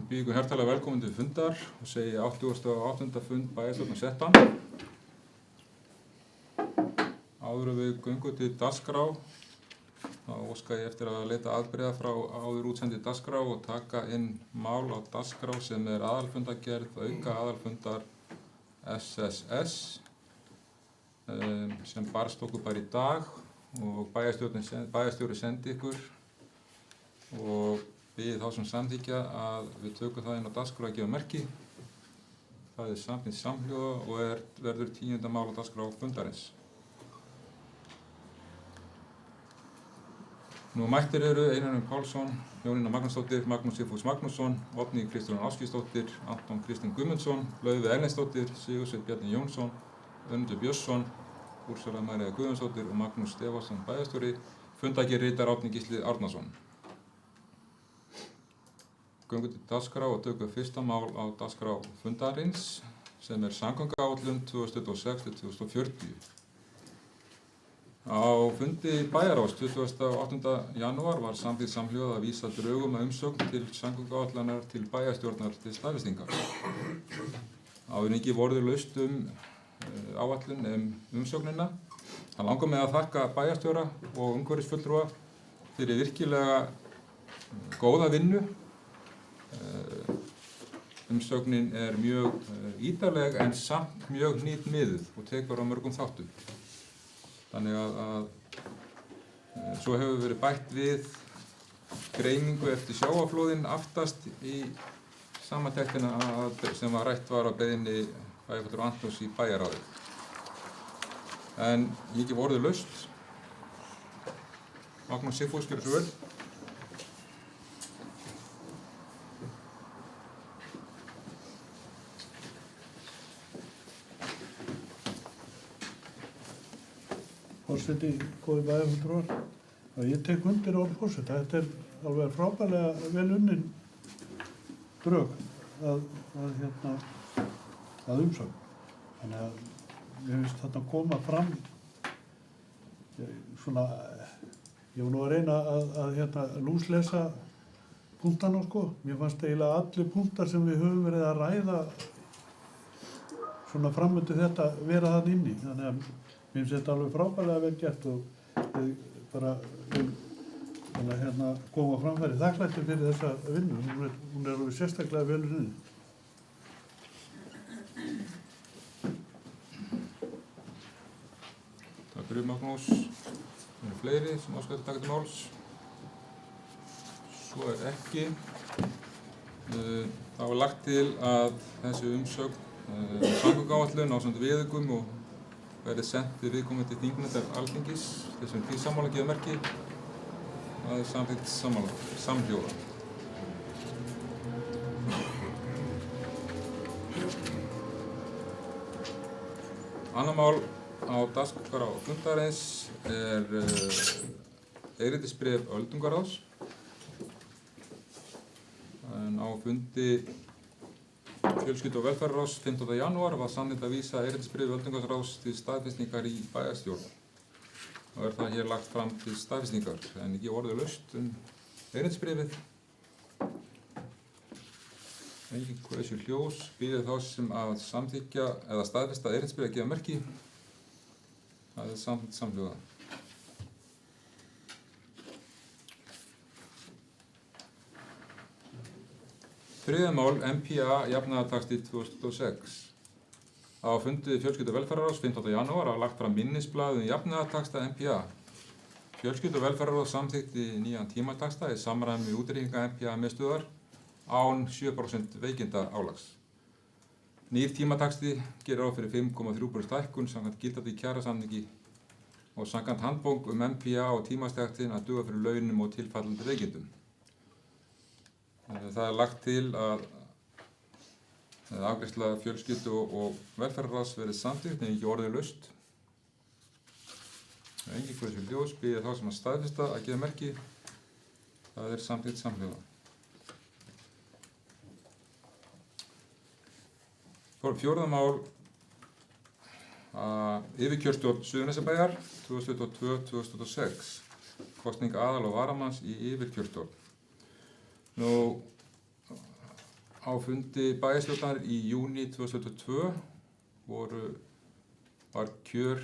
Ég býð ykkur hjartanlega velkomin til fundar og segi 88. fund bæjarstjórnar settan. Áður en við göngum til dagskrá, þá óska ég eftir að leita afbrigða frá áður útsendi dagskrá og taka inn mál á dagskrá sem aðalfundargerð, auka aðalfundar SSS sem barst okkur bara í dag og bæjarstjóri sendi ykkur og bið þá sem samþykkja að við tökum það inn á dagskrá að gefa merki. Það samþykkt samhljóða og verður 10. mál á dagskrá fundarins. Nú mættir eru Einar M. Pálsson, Jónína Magnúsdóttir, Magnús Sigfús Magnússon, Oddný Kristrún Áskísdóttir, Anton Kristinn Guðmundsson, Laufey Erlendsdóttir, Sigursveinn Bjarni Jónsson, Önundur Björnsson, Úrsula María Guðjónsdóttir og Magnús Stefánsson bæjarstjóri. Fundargerð ritar Árni Gísli Árnason. Göngum til dagskrá og tökum fyrsta mál á dagskrá fundarins sem samgönguáætlun 2026-2040. Á fundi bæjarráðs 28. janúar var samþykkt samhljóða að vísa drögum að umsögn til samgönguáætlunar til bæjarstjórnar til staðfestingar. Ávinningi voru laust áætlun umsögnina. Það langar mig að þakka bæjarstjóra og umhverfisfulltrúa fyrir virkilega góða vinnu. Umsögnin mjög ítarleg en samt mjög hnitmiðuð og tekur á mörgum þáttum. Þannig að svo hefur verið bætt við greiningu eftir sjávarflóðin aftast í samantektina sem rætt var á beiðni bæjarfulltrúa Antons í bæjarráði. En ég gef orðið laust. Magnús Sigfús, gjörðu svo vel. Forseti, góði bæjarfulltrúar, ég tek undir orð forseta. Þetta alveg frábærlega vel unnin drög að umsögn. Þannig að mér finnst þarna koma fram svona, ég var nú að reyna að lúslesa punktana sko. Mér fannst eiginlega allir punktar sem við höfum verið að ræða svona framöndu þetta vera þarna inni. Þannig að mér finnst þetta alveg frábærlega vel gert og við bara koma framfæri þakklæti fyrir þessa vinnu. Hún alveg sérstaklega vel unnin. Takk fyrir Magnús. Það eru fleiri sem óskar að taka til máls. Svo ekki. Það var lagt til að þessi umsögn samgönguáætlun ásamt viðaukum og verið sent til viðkomandi þingnefndar Alþingis, þessum því sammála gefa merki. Það samþykkt samhljóða. Annað mál á dagskrá fundarins erindisbréf öldungaráðs. En á fundi Fjölskyldu- og velferðarráðs 15. janúar var samþykkt að vísa erindisbréfi öldungaráðs til staðfestingar í bæjarstjórn. Og það hér lagt fram til staðfestingar, en ekki orðið laust erindisbréfið. Engin hversu hljós býður þá sem að samþykkja eða staðfesta erindisbréfi að gefa merki. Það samþykkt samhljóða. Þriðja mál MPA jafnaðartaxti 2006. Á fundi Fjölskyldu- og velferðarráðs 15. janúar var lagt fram minnisblað jafnaðartaxta MPA. Fjölskyldu- og velferðarráð samþykkti nýjan tímataxta í samræmi við útreikninga MPA miðstöðvar án 7% veikinda álags. Nýr tímataxti gerir ráð fyrir 5,3% hækkun samkvæmt gildandi kjarasamningi og samkvæmt handbók MPA og tímataktin að duga fyrir launum og tilfallandi veikindum. Það lagt til að afgreiðsla Fjölskyldu- og velferðarráðs verið samþykkt en ekki orðið laust. Engin hversu hljós býður þá sem að staðfesta að gefa merki. Það samþykkt samhljóða. Fjórða mál yfirkjörstjórn Suðurnesjabæjar 2022-2026. Kosning aðal- og varamanns í yfirkjörstjórn. Nú, Á fundi bæjarstjórnar í júní 2022 var kjör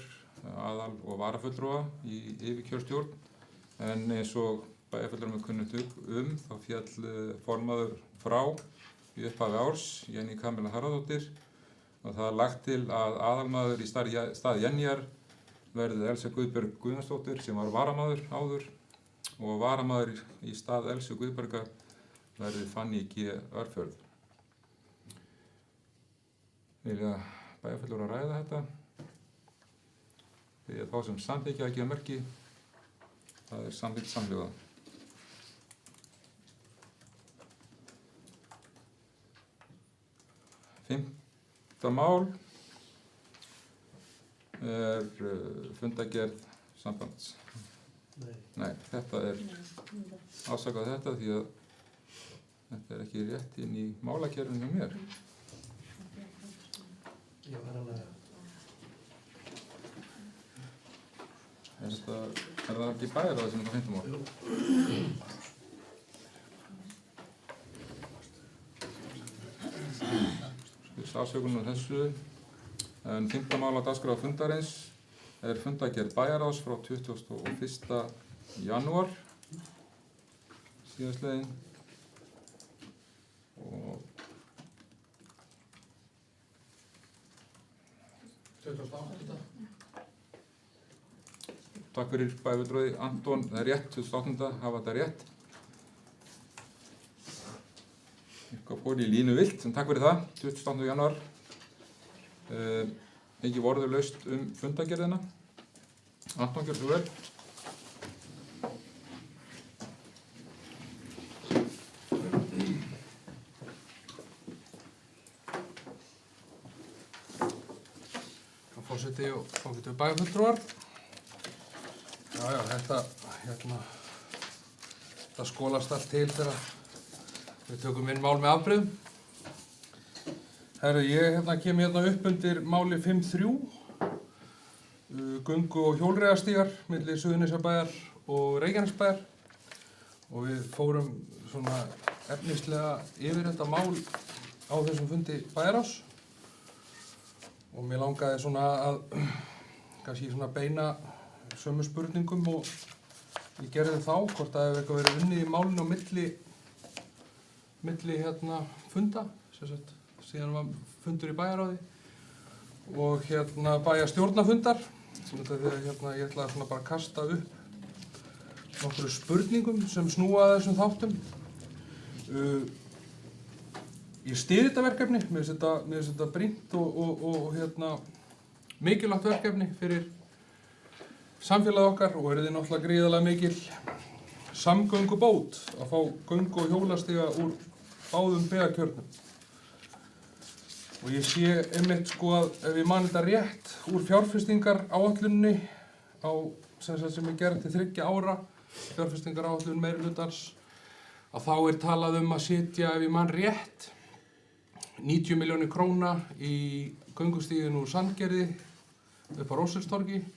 aðal- og varafulltrúa í yfirkjörstjórn, en eins og bæjarfulltrúum er kunnugt þá féll formaður frá í upphafi árs, Jenny Kamila Harðardóttir, og það er lagt til að aðalmaður í stað Jennyar verði Elsa Guðbjörg Guðnarsdóttir sem var varamaður áður, og varamaður í stað Elsu Guðbjörgar verði Fanny G. Örfjörð. Vilja bæjarfulltrúar að ræða þetta? Því að þá sem samþykkja að gefa merki, það er samþykkt samhljóða. Fimmta mál er fundargerð sambands. Nei, þetta er afsakað þetta því að þetta er ekki rétt inn í málakerfinu hjá mér. Er það ekki bæjarráðið sem er á 5. mál? Afsökunum á þessu, en 5. mál á dagskrá fundarins er fundargerð bæjarráðs frá 21. janúar síðastliðinn og 28. Takk fyrir bæjarfulltrúi Anton, það er rétt, 28. hafa þetta rétt. Eitthvað fór í línu vilt, en takk fyrir það, 28. janúar. Ekki orðulaust fundargerðina. Anton, gjörðu svo vel. Forseti og ágætu bæjarfulltrúar. Já, þetta skólast allt til þegar við tökum inn mál með afbrigðum. Herru, ég kem upp undir máli 5.3, göngu- og hjólreiðastígar milli Suðurnesjabæjar og Reykjanesbæjar, og við fórum svona efnislega yfir þetta mál á þessum fundi bæjarráðs. Og mér langaði svona að kannski svona beina sömu spurningum og ég gerði þá, hvort það hefur eitthvað verið unnið í málinu á milli funda, síðan var fundur í bæjarráði og bæjarstjórnarfundar, þegar ég ætlaði svona bara að kasta upp nokkru spurningum sem snúa að þessum þáttum. Ég styð þetta verkefni, mér finnst þetta brýnt og mikilvægt verkefni fyrir samfélagið okkar og er þið náttúrulega gríðarlega mikil samgöngubót að fá göngu- og hjólastíga úr báðum byggðakjörnum. Og ég sé einmitt að ef ég man þetta rétt úr fjárfestingaráætluninni sem er gerð til 3 ára, fjárfestingaráætlun meirihlutans, að þá er talað að setja, ef ég man rétt, 90 milljónir króna í göngustíginn úr Sandgerði upp á Róselstorgi,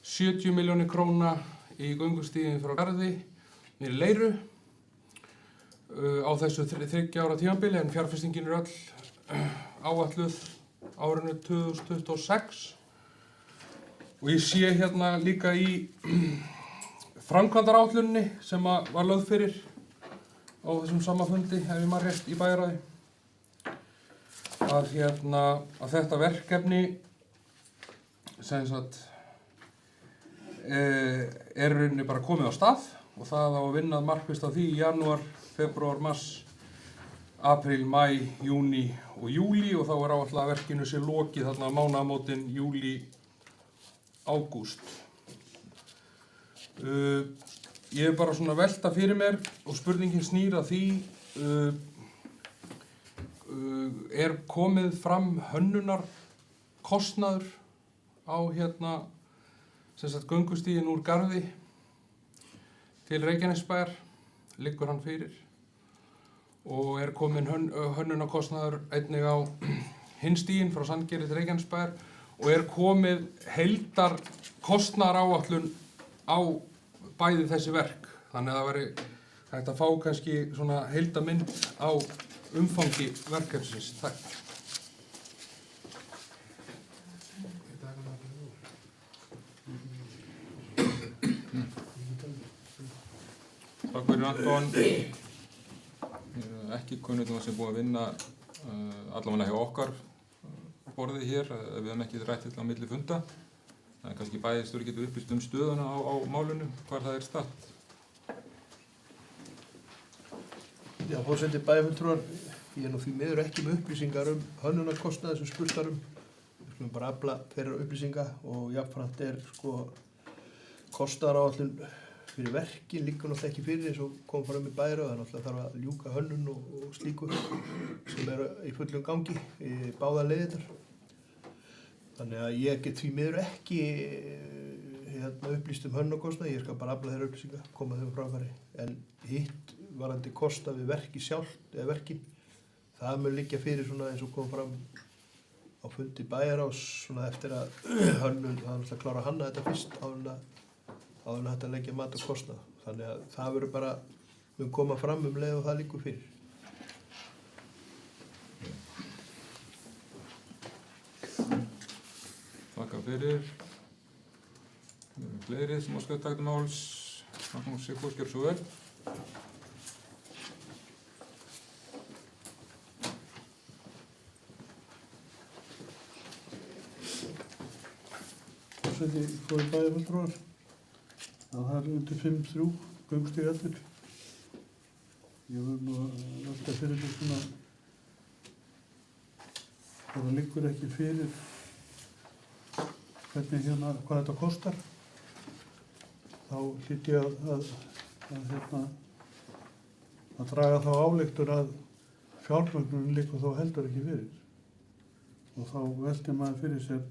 70 milljónir króna í göngustíginn frá Garði niður í Leiru á þessu 3 ára tímabili, en fjárfestingin er öll áætluð árinu 2026. Og ég sé líka í framkvæmdaráætluninni sem var lögð fyrir á þessum sama fundi, ef ég man rétt, í bæjarráði, að þetta verkefni er í rauninni bara komið á stað og það á að vinna markvisst á því í janúar, febrúar, mars, apríl, maí, júní og júlí, og þá er áætlað að verkinu sé lokið á mánaðamótin júlí, ágúst. Ég er bara svona velta fyrir mér og spurningin snýr að því, er komið fram hönnunarkostnaður á göngustíginn úr Garði til Reykjanesbæjar, liggur hann fyrir, og er komin hönnunarkostnaður einnig á hinn stíginn frá Sandgerði til Reykjanesbæjar, og er komið heildarkostnaðaráætlun á bæði þessi verk, þannig að það væri hægt að fá kannski svona heildarmynd á umfangi verkefnisins. Takk. Takk fyrir Anton. Ekki kunnugt sem búið að vinna allavega hjá okkar borði hér, við hefum ekki rætt þetta á milli funda. Það er kannski bæjarstjóri getur upplýst stöðuna á málinu, hvar það er statt. Já, forseti bæjarfulltrúar, ég nú því miður ekki með upplýsingar hönnunarkostnaði sem spurt var Við skulum bara afla þeirra upplýsinga og jafnframt kostnaðaráætlun fyrir verkin liggur náttúrulega ekki fyrir eins og kom fram í bæjarráð. Það náttúrulega þarf að ljúka hönnun og slíku sem í fullum gangi í báðar leiðirnar. Þannig að ég get því miður ekki upplýst hönnunarkostnað, ég skal bara afla þeirra upplýsinga, koma þeim framfæri. En hitt varðandi kostnað við verki sjálft, eða verkin, það mun liggja fyrir svona eins og kom fram á fundi bæjarráðs svona eftir að hönnun, það er náttúrulega klára að hanna þetta fyrst áður en hægt að leggja mat og kostnað. Þannig að það verður bara, mun koma fram leið og það liggur fyrir. Þakka fyrir. Fleiri sem óskar taka til máls. Magnús Sigfús, gjörðu svo vel. Forseti, góðir bæjarfulltrúar. Það er undir 5.3 göngustíg allir. Ég vil nú velta fyrir því svona það liggur ekki fyrir hvernig hvað þetta kostar. Þá hlýt ég að draga þá ályktun að fjármögnunin liggur þá heldur ekki fyrir. Og þá veltir maður fyrir sér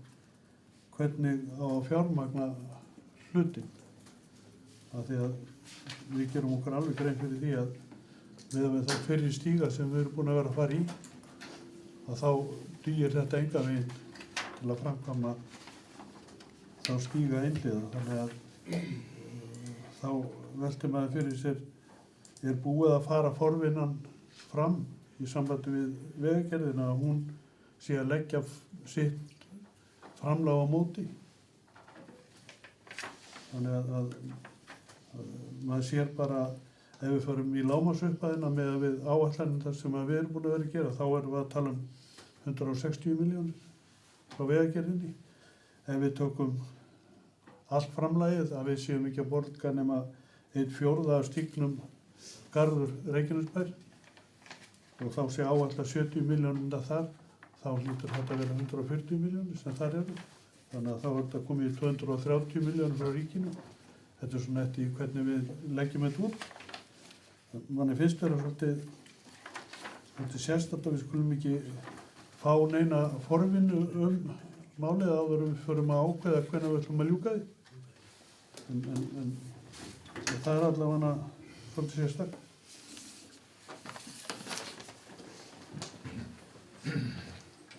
hvernig á að fjármagna hlutin. Af því að við gerum okkur alveg grein fyrir því að með þá fyrri stíga sem við erum búin að vera að fara í, að þá dugir þetta engan veginn til að framkvæma þá stíga einhliða. Þannig að þá veltir maður fyrir sér, er búið að fara forvinnan fram í sambandi við vegagerðina að hún sé að leggja sitt framlag á móti. Þannig að maður sér bara, ef við förum í lágmarksupphæðina með við áætlanirnar sem við erum búin að vera að gera, þá erum við að tala 160 milljónir frá vegagerðinni. Ef við tökum allt framlagið, að við séum ekki að borga nema 1/4 af stígnum Garður Reykjanesbær og þá sé áætla 70 milljónir þar, þá hlýtur þetta að vera 140 milljónir sem þar eru. Þannig að þá er þetta komið í 230 milljónir frá ríkinu. Þetta er svona eftir hvernig við leggjum þetta út. Manni finnst vera svolítið sérstakt að við skulum ekki fá neina forvinnu málið áður við förum að ákveða hvenær við ætlum að ljúka því. En það er allavega svolítið sérstakt.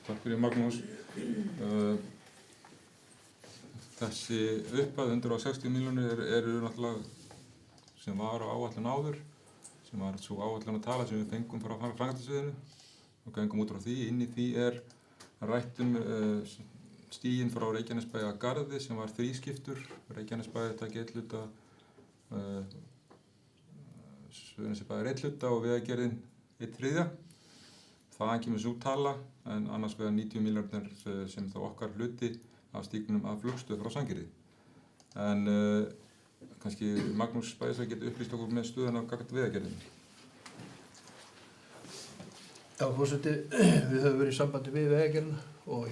Takk fyrir Magnús. Þessi upphæð 160 milljónir eru náttúrulega sem var á áætlun áður, sem var svo áætlun að tala sem við fengum frá framkvæmdasviðinu og gengum út frá því. Inn í því er rætt stíginn frá Reykjanesbæ að Garði sem var þrískiptur. Reykjanesbæ taki einn hluta, Suðurnesjabæ einn hluta og Vegagerðin 1/3. Þaðan kemur sú tala, en annars vegar 90 milljónir sem þá okkar hluti af stígnum af flugstöð frá Sandgerði. En kannski Magnús Bæjarstjóri getur upplýst okkur með stöðuna gagnvart Vegagerðinni. Já, forseti, við höfum verið í sambandi við Vegagerðina og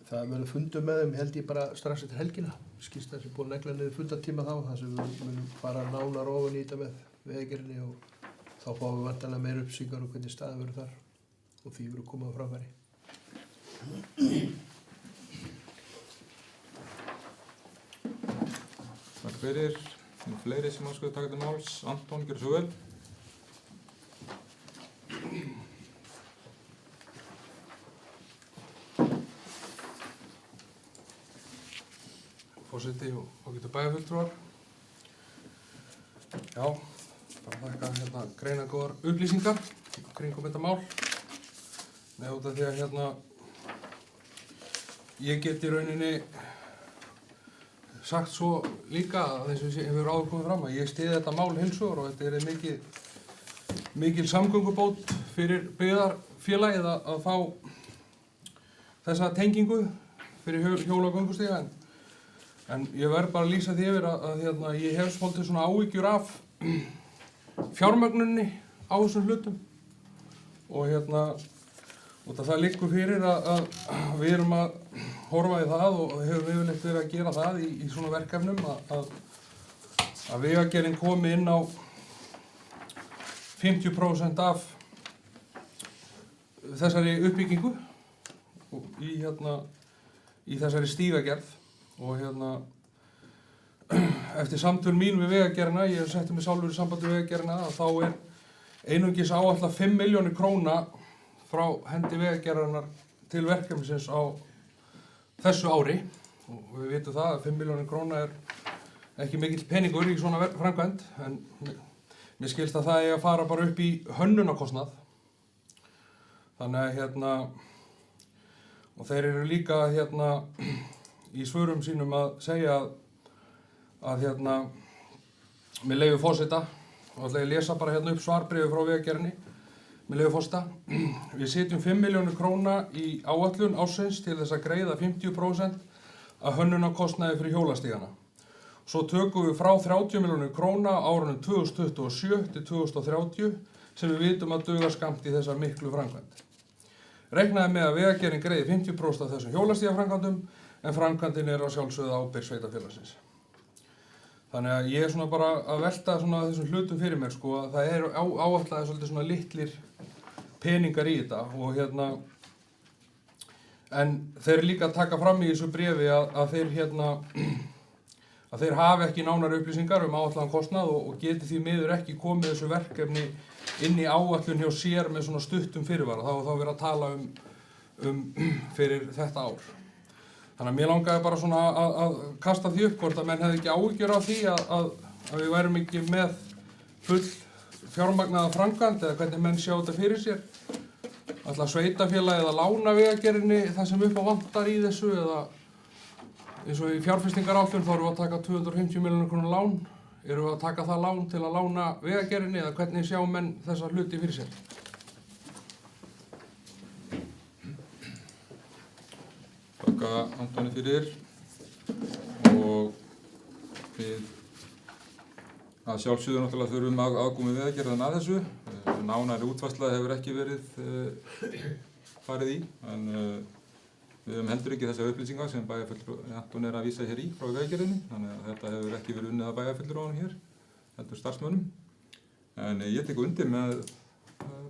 það verður fundur með þeim held ég bara strax eftir helgina. Skýrst þessi búin að negla niður fundartíma þá, þar sem við munum fara nánar ofan í þetta með Vegagerðinni og þá fáum við væntanlega meira upplýsingar um hvernig staðið verður þar og því verður komið á framfæri. Takk fyrir. Það eru fleiri sem óskar taka til máls. Anton, gjörðu svo vel. Forseti og ágætu bæjarfulltrúar. Já, bara þakka greinargóðar upplýsingar kringum þetta mál. Nei, út af því að ég get í rauninni sagt svo líka að eins og hefur áður komið fram að ég styð þetta mál heils hugar og þetta er mikil samgöngubót fyrir byggðarfélagið að fá þessa tengingu fyrir hjóla- og göngustíga en ég verð bara að lýsa því yfir að ég hef svolítið svona áhyggjur af fjármögnuninni á þessum hlutum og það liggur fyrir að við erum að horfa í það og hefur yfirleitt verið að gera það í svona verkefnum að Vegagerðin komi inn á 50% af þessari uppbyggingu í þessari stígagerð og eftir samtöl mín við Vegagerðina, ég setti mig sjálfur í samband við Vegagerðina að þá er einungis áætlað 5 milljónir króna frá hendi Vegagerðarinnar til verkefnisins á þessu ári og við vitum það að 5 milljónir króna er ekki mikill peningur í svona framkvæmd en mér skilst að það er að fara bara upp í hönnunarkostnað þannig að og þeir eru líka í svörum sínum að segja að með leyfi forseta og ætla ég að lesa bara upp svarbréfi frá Vegagerðinni með leyfi forseta við setjum 5 milljónir króna í áætlun ársins til þess að greiða 50% af hönnunarkostnaði fyrir hjólastígana svo tökum við frá 30 milljónir króna á árunum 2027 til 2030 sem við vitum að duga skammt í þessa miklu framkvæmd reiknaði með að Vegagerðin greiði 50% af þessum hjólastígaframkvæmdum en framkvæmdin er á sjálfsögðu ábyrgð sveitarfélagsins. Þannig að ég er svona bara að velta svona þessum hlutum fyrir mér sko að það eru áætlaði svolítið svona litlir peningar í þetta og en þeir líka að taka fram í þessu bréfi að þeir hafi ekki nánari upplýsingar áætlaðan kostnað og geti því miður ekki komið þessu verkefni inn í áætlun hjá sér með svona stuttum fyrirvara þá verið að tala fyrir þetta ár. Þannig að mér langaði bara svona að kasta því upp hvort að menn hefði ekki áhyggjur af því að við værum ekki með full fjármagnaða framkvæmd eða hvernig menn sjá þetta fyrir sér. Ætla sveitarfélagið að lána Vegagerðinni það sem upp á vantar í þessu eða eins og í fjárfestingaráætlun þá erum við að taka 250 milljónir króna lán. Erum við að taka það lán til að lána Vegagerðinni eða hvernig sjá menn þessa hluti fyrir sér? Þakka Antoni fyrir og við að sjálfsögðu náttúrulega þurfum aðkomu Vegagerðina að þessu. Nánari útfærsla hefur ekki verið farið í en við höfum heldur ekki þessar upplýsingar sem bæjarfulltrúi Antoni er að vísa hér í frá Vegagerðinni þannig að þetta hefur ekki verið unnið að bæjarfulltrúanum hér, heldur starfsmönnum. En ég tek undir með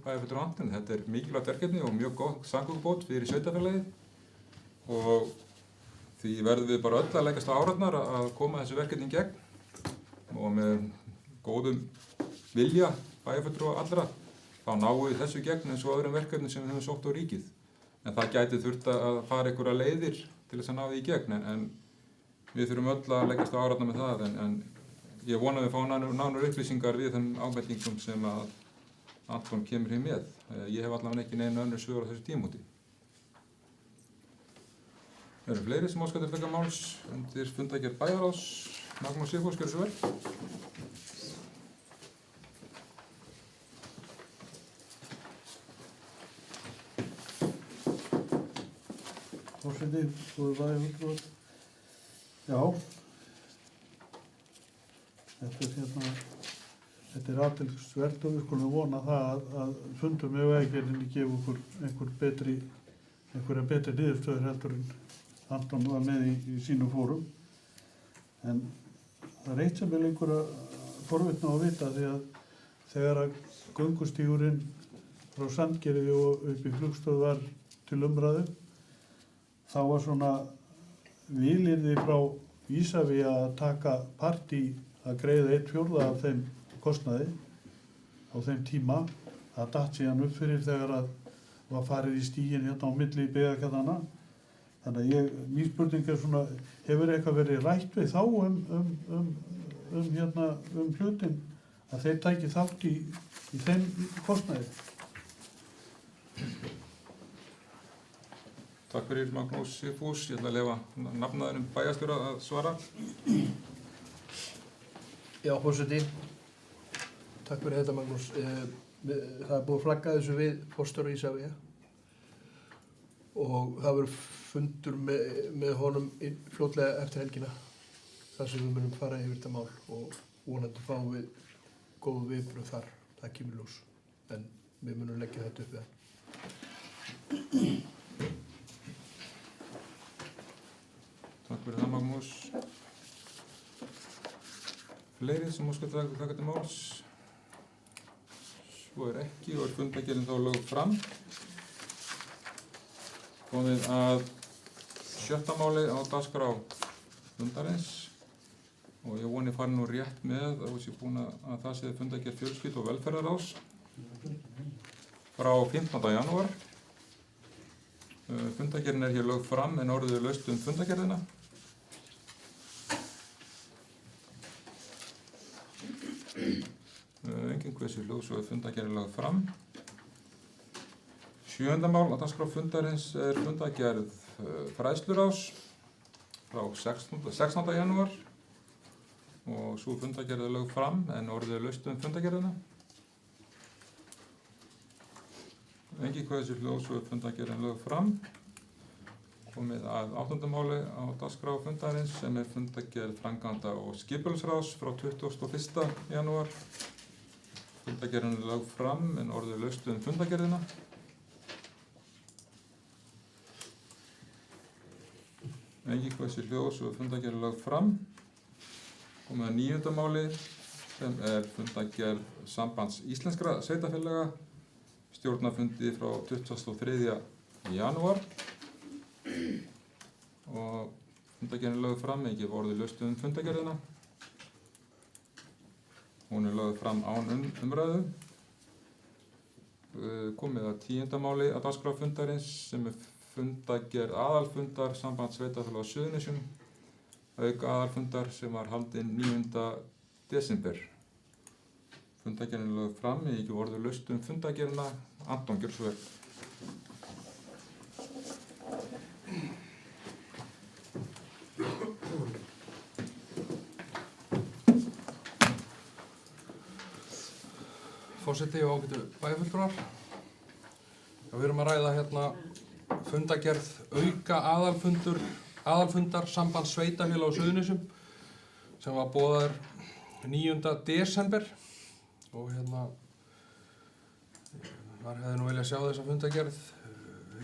bæjarfulltrúi Antoni, þetta er mikilvægt verkefni og mjög góð samgöngubót fyrir sveitarfélagið og því verðum við bara öll að leggjast á árarnar að koma þessu verkefni í gegn og með góðum vilja bæjarfulltrúa allra þá náum við þessu í gegn eins og öðrum verkefni sem við höfum sótt á ríkið. En það gæti þurft að fara einhverja leiðir til þess að ná því í gegn en við þurfum öll að leggjast á árarnar með það en ég vona að við fáum nánari upplýsingar við þeim ábendingum sem að Anton kemur hér með. Ég hef allavega ekki neina önnur svör á þessu tímamóti. Það eru fleiri sem óskar til að taka máls undir fundargerð bæjarráðs. Magnús Sigfús, gjörðu svo vel. Forseti, góður bæjarfulltrúar. Já, þetta er athyglisvert og við skulum vona það að fundum með Vegagerðinni gefa okkur einhverja betri niðurstöður heldur en Anton var með í sínum fórum. En það er eitt sem er lengur að forvitna á að vita því að þegar að göngustígurinn frá Sandgerði og upp í Flugstöð var til umræðu þá var svona vilyrði frá Ísavía að taka part í að greiða 1/4 af þeim kostnaði á þeim tíma. Það datt síðan upp fyrir þegar að var farið í stíginn hérna á milli byggðarkjarnanna. Þannig að mín spurning er svona, hefur eitthvað verið rætt við þá um hlutin að þeir tæki þátt í þeim kostnaði. Takk fyrir Magnús Sigfús. Ég ætla að leyfa nafnaðinum bæjarstjóra að svara. Já, forseti. Takk fyrir þetta, Magnús. Það búið að flagga þessu við forstjóra Isavia og það verður fundur með honum fljótlega eftir helgina þar sem við munum fara yfir þetta mál og vonandi fáum við góð viðbrögð þar. Það kemur ljós. En við munum leggja þetta upp við það. Takk fyrir það, Magnús. Fleiri sem óskar taka til máls? Svo ekki og fundargerðin þá lögð fram. Komið að 7. máli á dagskrá fundarins og ég voni fari nú rétt með að það sé fundargerð fjölskyldu- og velferðarráðs frá 15. janúar. Fundargerðin hér lögð fram en orðið er laust fundargerðina. Engin hversu hljóð svo fundargerðin lögð fram. 7. mál á dagskrá fundarins er fundargerð fræðsluráðs frá 16. janúar og svo fundargerð er lögð fram en orðið er laust fundargerðina. Engin hversu hljóð svo fundargerðin lögð fram. Komið að 8. máli á dagskrá fundarins sem er fundargerð framkvæmda- og skipulagsráðs frá 21. janúar. Fundargerðin er lögð fram en orðið er laust fundargerðina. Engin hversu hljóð svo fundargerðin lögð fram. Komið að 9. máli sem er fundargerð Sambands íslenskra sveitarfélaga, stjórnarfundi frá 23. janúar og fundargerðin er lögð fram, ekki orðið laust fundargerðina. Hún er lögð fram án umræðu. Komið að 10. máli á dagskrá fundarins sem er fundargerð aðalfundar Sambands sveitarfélaga á Suðurnesjum, auk aðalfundar sem var haldinn 9. desember. Fundargerðin er lögð fram, ekki orðið laust fundargerðina. Anton, gjörðu svo vel. Forseti og ágætu bæjarfulltrúar. Við erum að ræða hérna fundargerð auka aðalfundar Sambands sveitarfélaga á Suðurnesjum sem var boðaður 9. desember og hérna maður hefði nú viljað sjá þessa fundargerð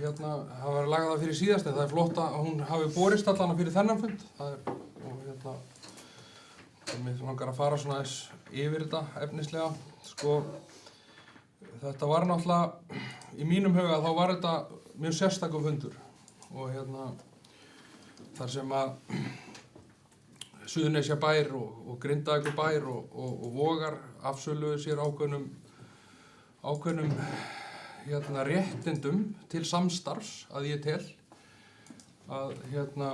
hérna hafa verið lagað það fyrir síðast en það er flott að hún hafi borist allana fyrir þennan fund. Það er og hérna mér langar að fara svona aðeins yfir þetta efnislega. Sko þetta var náttúrulega í mínum huga þá var þetta mjög sérstakur fundur og hérna þar sem að Suðurnesja bær og Grindavíkur bær og Vogar afsöluðu sér ákveðnum hérna réttindum til samstarfs að ég tel að hérna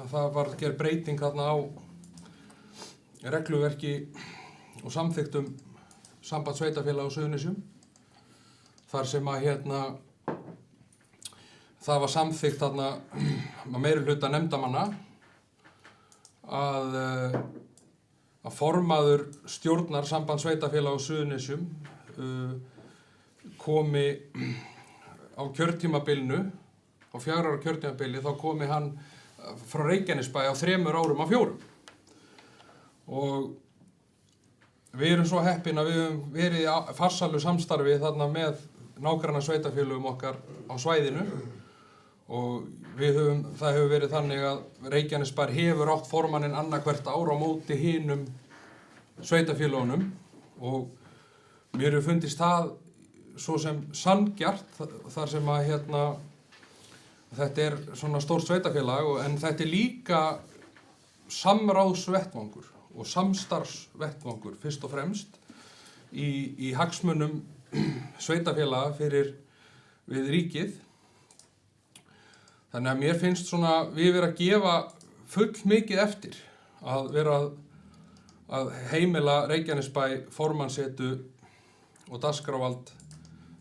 að það var gerð breyting þarna á regluverki og samþykktum Sambands sveitarfélaga á Suðurnesjum þar sem að hérna það var samþykkt þarna að meirihluta nefndarmanna að formaður stjórnar Sambands sveitarfélaga á Suðurnesjum komi á kjörtímabilinu á 4 ára kjörtímabili þá komi hann frá Reykjanesbæ á 3 árum af 4 og við erum svo heppin að við höfum verið í farsælu samstarfi þarna með nágranna sveitarfélögum okkar á svæðinu og það hefur verið þannig að Reykjanesbær hefur átt formanninn annað ár á móti hinum sveitarfélögunum og mér hefur fundist það svo sem sanngjarnt þar sem að hérna þetta er svona stórt sveitarfélag en þetta er líka samráðsvettvangur og samstarfsvettvangur fyrst og fremst í hagsmunum sveitarfélaga við ríkið. Þannig að mér finnst svona við vera að gefa full mikið eftir að vera að að heimila Reykjanesbæ formannssetu og dagskrárvald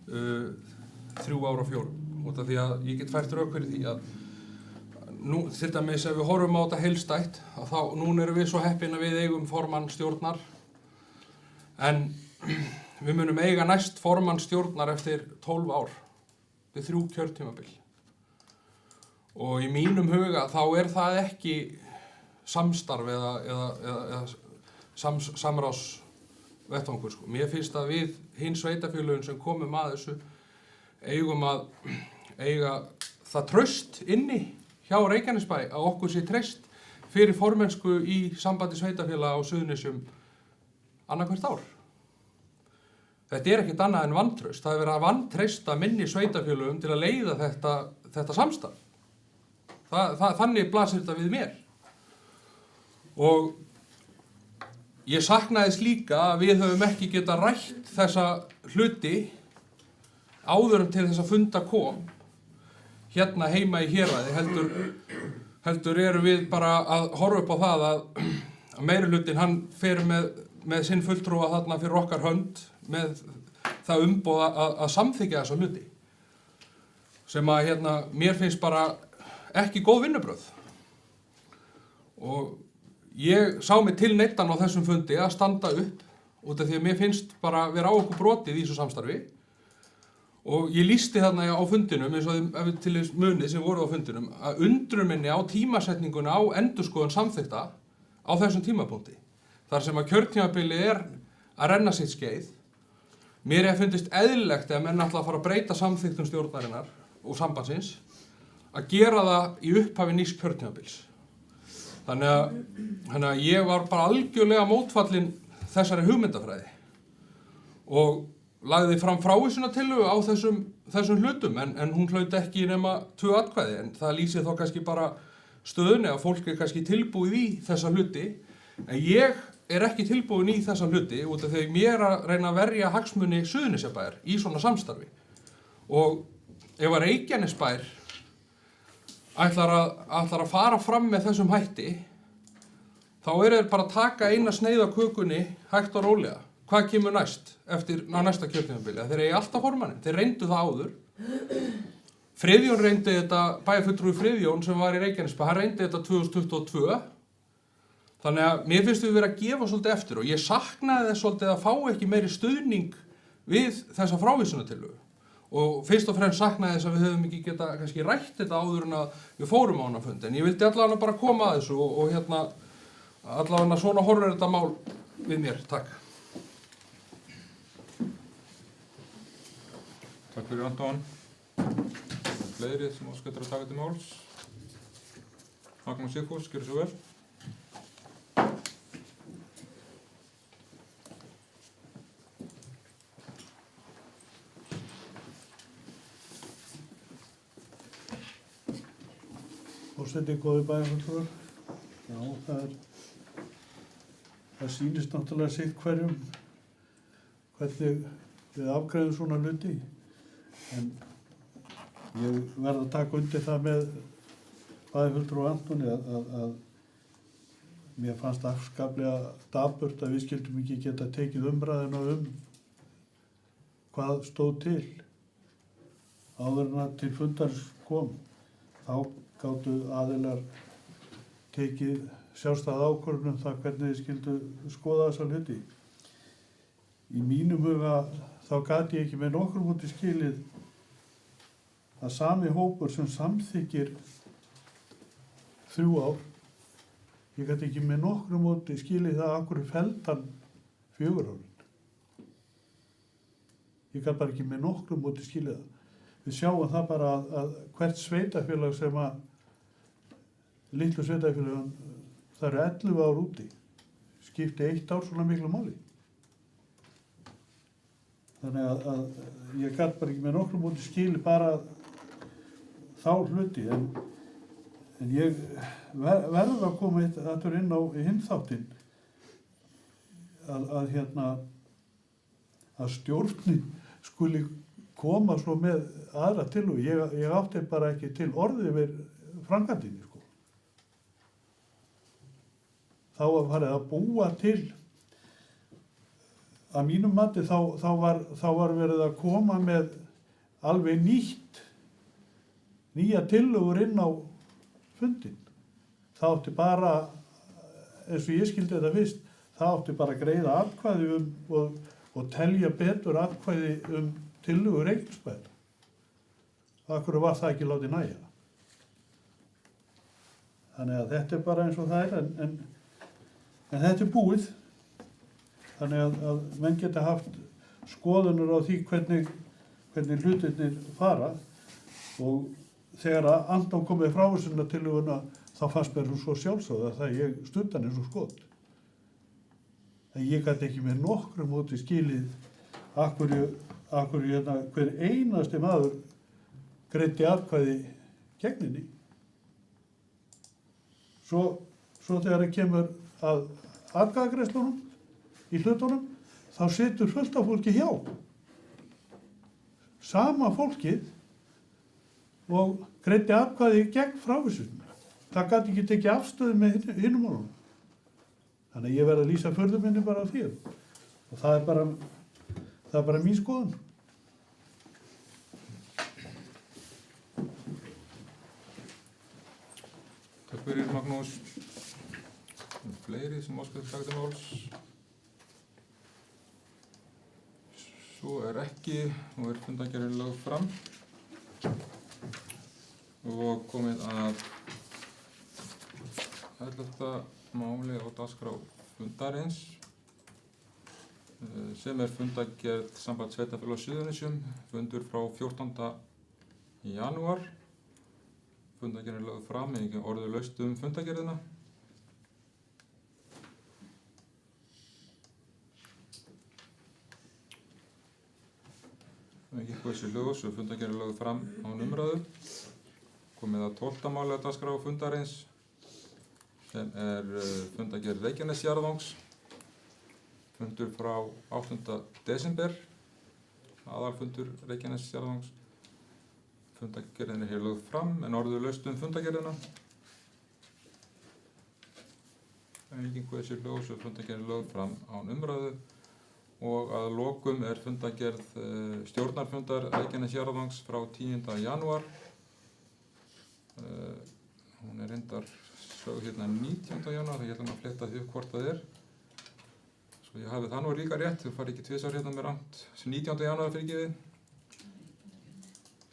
3 ár og 4. Út af því að ég get fært rök fyrir því að nú, til dæmis ef við horfum á þetta heildstætt, að þá, núna erum við svo heppin að við eigum formann stjórnar, en við munum eiga næst formann stjórnar eftir 12 ár, við 3 kjörtímabil. Og í mínum huga þá það ekki samstarf eða samráðsvettvangur, sko. Mér finnst að við hinn sveitarfélögin sem komum að þessu eigum að eiga það traust inni hjá Reykjanesbæ að okkur sé treyst fyrir formennsku í sambandi sveitarfélaga á Suðurnesjum annað hvert ár. Þetta ekkert annað en vantraust. Það verið að vantreysta minni sveitarfélögum til að leiða þetta samstarf. Þannig blasir þetta við mér. Og ég saknaðist líka að við höfum ekki getað rætt þessa hluti áður til þess að funda kom hérna heima í héraði, heldur erum við bara að horfa upp á það að meirihlutinn hann fer með sinn fulltrúa þarna fyrir okkar hönd með það umboð að samþykkja þessa hluti sem að mér finnst bara ekki góð vinnubrögð. Og ég sá mig til neyddan á þessum fundi að standa upp út af því að mér finnst bara vera á okkur brotið í þessu samstarfi. Og ég lýsti þarna á fundinum, eins og ef við til þess munið sem voru á fundinum, að undrun minni á tímasetninguna á endurskoðun samþykta á þessum tímapunkti. Þar sem að kjörtímabilið að renna sitt skeið. Mér fundist eðlilegt að menn ætla að fara að breyta samþyktum stjórnarinnar og sambandsins, að gera það í upphafi nýs kjörtímabils. Þannig að ég var bara algjörlega mótfallinn þessari hugmyndafræði. Og lagði fram frávísunartillögu á þessum hlutum, en hún hlaut ekki nema 2 atkvæði, en það lýsir þá kannski bara stöðunni að fólk kannski tilbúið í þessa hluti, en ég ekki tilbúin í þessa hluti út af því mér að reyna að verja hagsmuni Suðurnesjabæjar í svona samstarfi. Og ef að Reykjanesbær ætlar að fara fram með þessum hætti, þá þeir bara að taka eina sneið af kökunni hægt og rólega. Hvað kemur næst á næsta kjörtímabili? Þeir eigi alltaf formannin. Þeir reyndu það áður. Friðjón reyndi þetta, bæjarfulltrúi Friðjón sem var í Reykjanesbæ, hann reyndi þetta 2022. Þannig að mér finnst við vera að gefa svolítið eftir og ég saknaði þess svolítið að fá ekki meiri stuðning við þessa frávísunartillögu. Og fyrst og fremst saknaði þess að við höfum ekki getað kannski rætt þetta áður en að við fórum á hana fundi. En ég vildi allavega bara koma að þessu og allavega svona horfir þetta mál við mér. Takk. Takk fyrir Anton. Fleiri sem óskattur að taka til máls. Magnús Sigfús, gjörðu svo vel. Forseti, góði bæjarfulltrúar. Já, það sýnist náttúrulega sitt hverjum hvernig við afgreiðum svona hluti. En ég verð að taka undir það með bæjarfulltrúa Antoni að mér fannst afskaplega dapurt að við skildum ekki geta tekið umræðina hvað stóð til áður en að til fundar kom. Þá gátu aðilar tekið sjálfstæða ákvörðun það hvernig þið skildu skoða þessa hluti. Í mínum huga þá gat ég ekki með nokkrum móti skilið að sami hópur sem samþykir 3 ár, ég gat ekki með nokkrum móti skilið það að hverju feldan 4 árin. Ég gat bara ekki með nokkrum móti skilið það. Við sjáum það bara að hvert sveitafélag sem að litlu sveitafélagan, það eru 11 ár úti, skipti 1 ár svona miklu máli. Þannig að ég gat bara ekki með nokkrum móti skili bara þá hluti, en ég verður að koma aftur inn á hinn þáttinn að stjórnin skuli koma svo með aðra tillögu. Ég átti bara ekki til orðið yfir framkvæmdinni, sko. þá var farið að búa til, að mínum mati þá var verið að koma með alveg nýja tillögur inn á fundin. Það átti bara, eins og ég skildi þetta fyrst, það átti bara að greiða atkvæði og telja betur atkvæði tillögur Reykjanesbæjar. Akkur var það ekki látið nægja. Þannig að þetta bara eins og það en þetta búið. Þannig að menn geta haft skoðunur á því hvernig hlutirnir fara og þegar að Anton kom með frávísunartillöguna þá fannst mér hún svo sjálfsögð að það ég studdi hann eins og skot. En ég gæti ekki með nokkru móti skilið hver einasti maður greiddi atkvæði gegn henni. Svo þegar það kemur að atkvæðagreiðslunum í hlutunum, þá situr fullt af fólki hjá. Sama fólkið og greiddi atkvæði gegn frávísunum. Það gat ekki tekið afstöðu með hinum málunum. Þannig að ég verð að lýsa furðu minni bara á því. Og það er bara mín skoðun. Takk fyrir Magnús. Fleiri sem óskar taka til máls. Svo ekki, nú fundargerðin lögð fram og komið að 11. máli á dagskrá fundarins sem fundargerð samband sveitarfélaga á Suðurnesjum, fundur frá 14. janúar. Fundargerðin lögð fram, ekki orðulaust fundargerðina. Ekki hversu ljós og fundargerðin lögð fram án umræðu. Komið að 12. máli á dagskrá fundarins sem fundargerð Reykjanesjarðvangs, fundur frá 8. desember, aðalfundur Reykjanesjarðvangs. Fundargerðin hér lögð fram en orðulaust fundargerðina. Ekki hversu ljós og fundargerðin lögð fram án umræðu. Og að lokum fundargerð stjórnarfundar Reykjanesjarðvangs frá 10. janúar. Hún reyndar sögð hérna 19. janúar, ég ætla að fletta því upp hvort það Svo ég hafi það nú líka rétt, þú farið ekki tvisvar hérna með rangt. 19. janúar fyrir ekki við.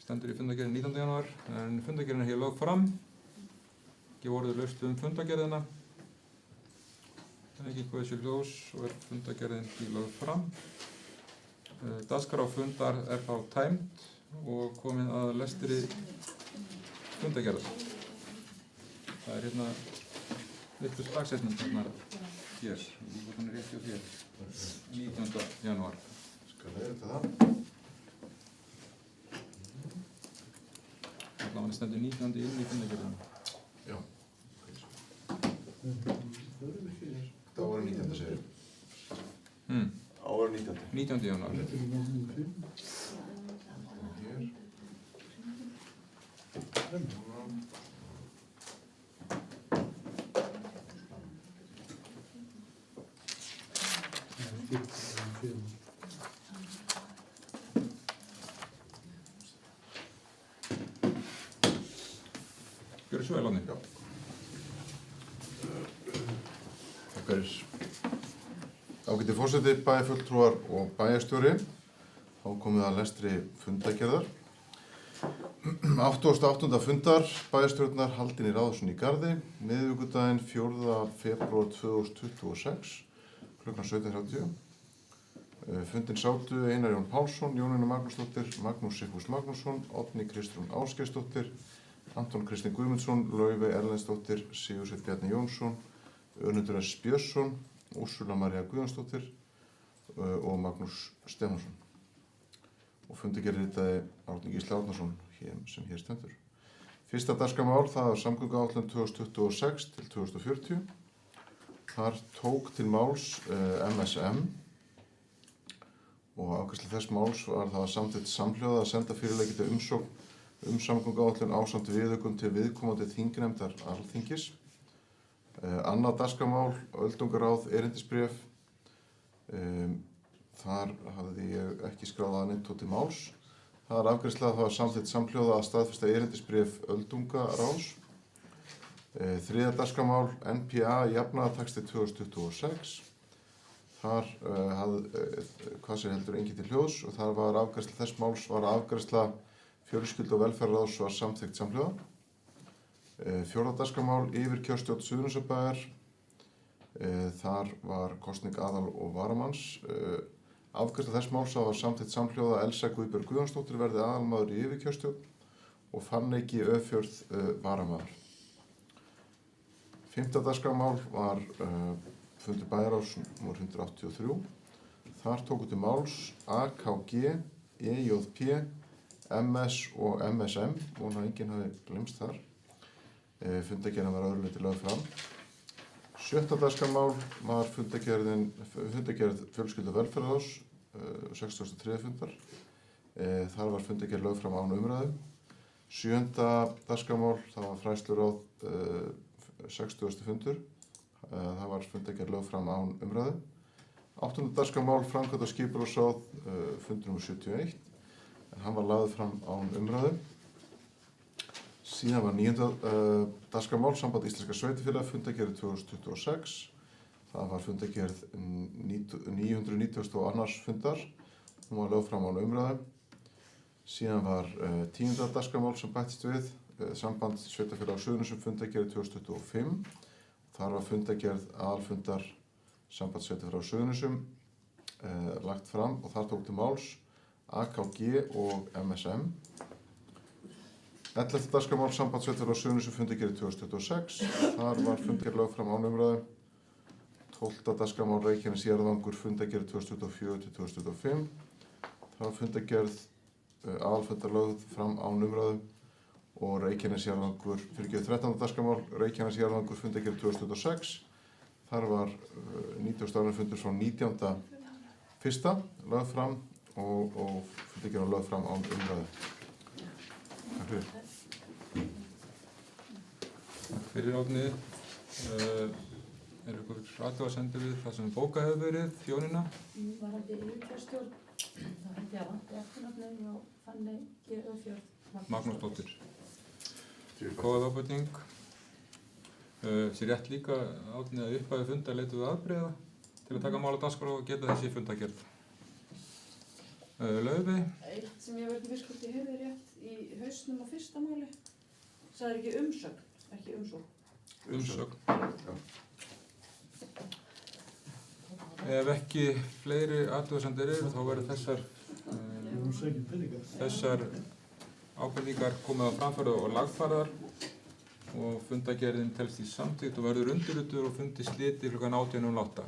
Stendur í fundargerðin 19. janúar, en fundargerðin hér lögð fram. Ekki orðulaust fundargerðina. Ekki hversu ljós og fundargerðin lögð fram. Dagskrá fundar þá tæmd og komið að lestri fundargerðar. Það hérna litlu dagsetning hérna hér, hún rétt hjá þér, 19. janúar. Skal leiða það? Allavega stendur 19. inn í fundargerðinu. Já. Það voru 19. segir. Ára 19. 19. janúar. Gjörðu svo vel, Árni. Já. Takk fyrir. Ágæti forseti, bæjarfulltrúar og bæjarstjóri. Þá komið að lestri fundargerðar. 88. fundar bæjarstjórnar haldinn í Ráðhúsinu í Garði, miðvikudaginn 4. febrúar 2026, klukkan 17:30. Fundinn sátu Einar Jón Pálsson, Jónína Magnúsdóttir, Magnús Sigfús Magnússon, Oddný Kristrún Ásgeirsdóttir, Anton Kristinn Guðmundsson, Laufey Erlendsdóttir, Sigursveinn Bjarni Jónsson, Önundur S. Björnsson, Úrsula María Guðjónsdóttir og Magnús Stefánsson. Og fundargerð ritaði Árni Gísli Árnason sem hér stendur. Fyrsta dagskrármál það var samgönguáætlun 2026 til 2040. Þar tók til máls MSM og afgreiðsla þess máls var það samþykkt samhljóða að senda fyrirliggjandi umsókn samgönguáætlun ásamt viðaukum til viðkomandi þingnefndar Alþingis. Annað dagskrármál, öldungaráð, erindisbréf. Þar hafði ég ekki skráð að neitt til máls. Það er afgreiðsla, það var samþykkt samhljóða að staðfesta erindisbréf öldungaráðs. Þriðja dagskrármál, NPA jafnaðartaxti 2026. Þar hvað sér heldur engin til hljóðs og þar var afgreiðsla þess máls var afgreiðsla fjölskyldu- og velferðarráðs var samþykkt samhljóða. Fjórða dagskrármál, yfirkjörstjórn Suðurnesjabæjar. Þar var kosning aðal- og varamanns. Afgreiðsla þess máls var samþykkt samhljóða að Elsa Guðbjörg Guðjónsdóttir verði aðalmaður í yfirkjörstjórn og Fanneyki Öfjörð varamaður. Fimmta dagskrármál var fundur bæjarráðs nr. 183. Þar tóku til máls AKG, EJP, MS og MSM, vona að enginn hafi glemst þar. Fundargerðin var öðru leyti lögð fram. Sjötta dagskrármál var fundargerð fjölskyldu- og velferðarráðs 63. fundar. Þar var fundargerð lögð fram án umræðu. Sjöunda dagskrármál, það var fræðsluráð 60. fundur. Það var fundargerð lögð fram án umræðu. Áttunda dagskrármál, framkvæmda- og skipulagsráð fundur nr. 71. Hann var lagður fram án umræðu. Síðan var 9. dagskrármál, samband íslenskra sveitarfélaga, fundargerð 2026. Það var fundargerð 992. fundar. Hún var lögð fram án umræðu. Síðan var 10. dagskrármál sem bættist við, samband sveitarfélaga á Suðurnesjum, fundargerð 2025. Þar var fundargerð aðalfundar samband sveitarfélaga á Suðurnesjum lagt fram og þar tók til máls AKG og MSM. 11. dagskrármál, samband sveitarfélaga á Suðurnesjum, fundargerð 2026. Þar var fundargerð lögð fram án umræðu. 12. dagskrármál, Reykjanes jarðvangur, fundargerð 2024-2025. Það var fundargerð aðalfundar lögð fram án umræðu og Reykjanes jarðvangur, 13. dagskrármál, Reykjanes jarðvangur, fundargerð 2026. Þar var 90. fundur frá 19.1. lögð fram og fundargerð lögð fram án umræðu. Takk fyrir. Takk fyrir Árni. Er ykkur athugasemdir við það sem bókað hefur verið, Jónína? Varðandi yfirkjörstjórn, þá held ég að vanti eftirnafnið og Fanneyki Öfjörð Magnúsdóttir. Góð ábending. Sér rétt líka Árni að upphafi fundar leituðu afbrigða til að taka mál á dagskrá og geta þessi fundargerð. Laufey. Eitt sem ég verði viss hvort ég heyrði rétt í hausnum á fyrsta máli, sagði ekki umsögn, ekki umsókn. Umsögn. Ef ekki fleiri athugasemdir eru, þá verður þessar ábendingar komið á framfæri og lagfærðar og fundargerðin telst í samþykkt og verður undirrituð og fundi slitið klukkan 18:08.